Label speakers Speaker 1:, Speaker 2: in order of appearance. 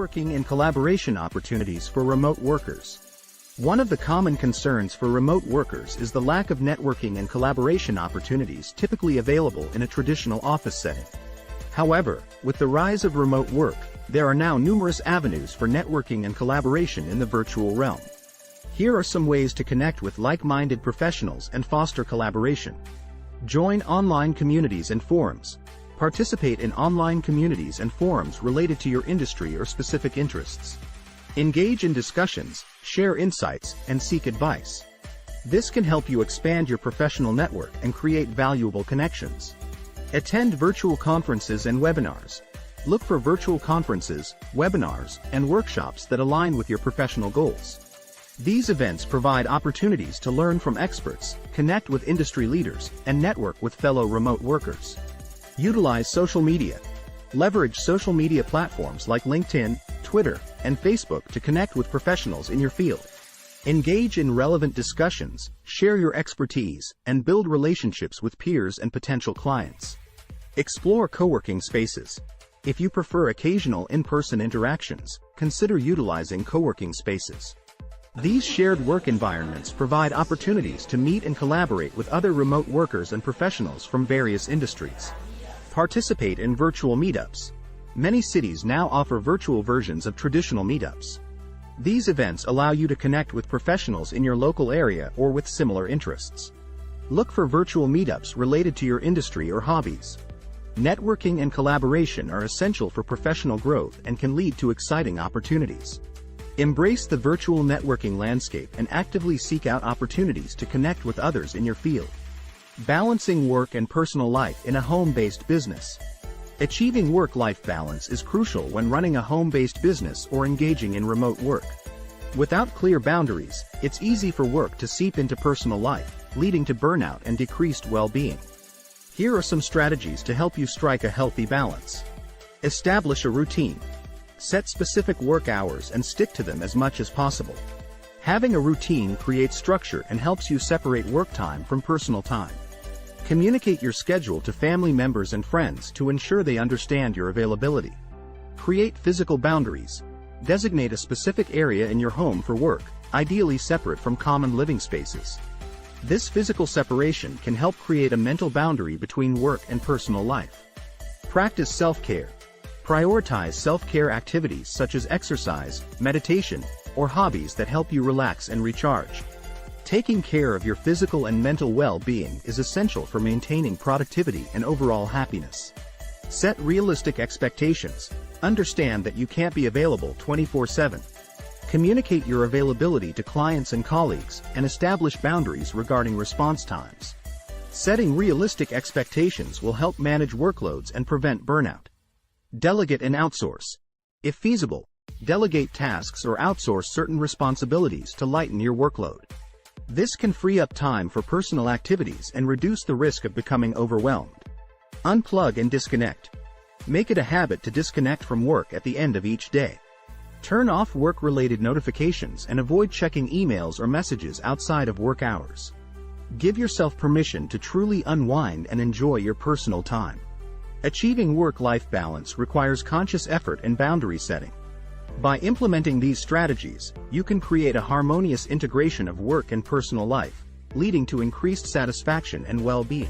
Speaker 1: Networking and collaboration opportunities for remote workers. One of the common concerns for remote workers is the lack of networking and collaboration opportunities typically available in a traditional office setting. However, with the rise of remote work, there are now numerous avenues for networking and collaboration in the virtual realm. Here are some ways to connect with like-minded professionals and foster collaboration. Join online communities and forums. Participate in online communities and forums related to your industry or specific interests. Engage in discussions, share insights, and seek advice. This can help you expand your professional network and create valuable connections. Attend virtual conferences and webinars. Look for virtual conferences, webinars, and workshops that align with your professional goals. These events provide opportunities to learn from experts, connect with industry leaders, and network with fellow remote workers. Utilize social media. Leverage social media platforms like LinkedIn, Twitter, and Facebook to connect with professionals in your field. Engage in relevant discussions, share your expertise, and build relationships with peers and potential clients. Explore co-working spaces. If you prefer occasional in-person interactions, consider utilizing co-working spaces. These shared work environments provide opportunities to meet and collaborate with other remote workers and professionals from various industries. Participate in virtual meetups. Many cities now offer virtual versions of traditional meetups. These events allow you to connect with professionals in your local area or with similar interests. Look for virtual meetups related to your industry or hobbies. Networking and collaboration are essential for professional growth and can lead to exciting opportunities. Embrace the virtual networking landscape and actively seek out opportunities to connect with others in your field. Balancing work and personal life in a home-based business. Achieving work-life balance is crucial when running a home-based business or engaging in remote work. Without clear boundaries, it's easy for work to seep into personal life, leading to burnout and decreased well-being. Here are some strategies to help you strike a healthy balance. Establish a routine. Set specific work hours and stick to them as much as possible. Having a routine creates structure and helps you separate work time from personal time. Communicate your schedule to family members and friends to ensure they understand your availability. Create physical boundaries. Designate a specific area in your home for work, ideally separate from common living spaces. This physical separation can help create a mental boundary between work and personal life. Practice self-care. Prioritize self-care activities such as exercise, meditation, or hobbies that help you relax and recharge. Taking care of your physical and mental well-being is essential for maintaining productivity and overall happiness. Set realistic expectations. Understand that you can't be available 24/7. Communicate your availability to clients and colleagues, and establish boundaries regarding response times. Setting realistic expectations will help manage workloads and prevent burnout. Delegate and outsource. If feasible, delegate tasks or outsource certain responsibilities to lighten your workload. This can free up time for personal activities and reduce the risk of becoming overwhelmed. Unplug and disconnect. Make it a habit to disconnect from work at the end of each day. Turn off work-related notifications and avoid checking emails or messages outside of work hours. Give yourself permission to truly unwind and enjoy your personal time. Achieving work-life balance requires conscious effort and boundary setting. By implementing these strategies, you can create a harmonious integration of work and personal life, leading to increased satisfaction and well-being.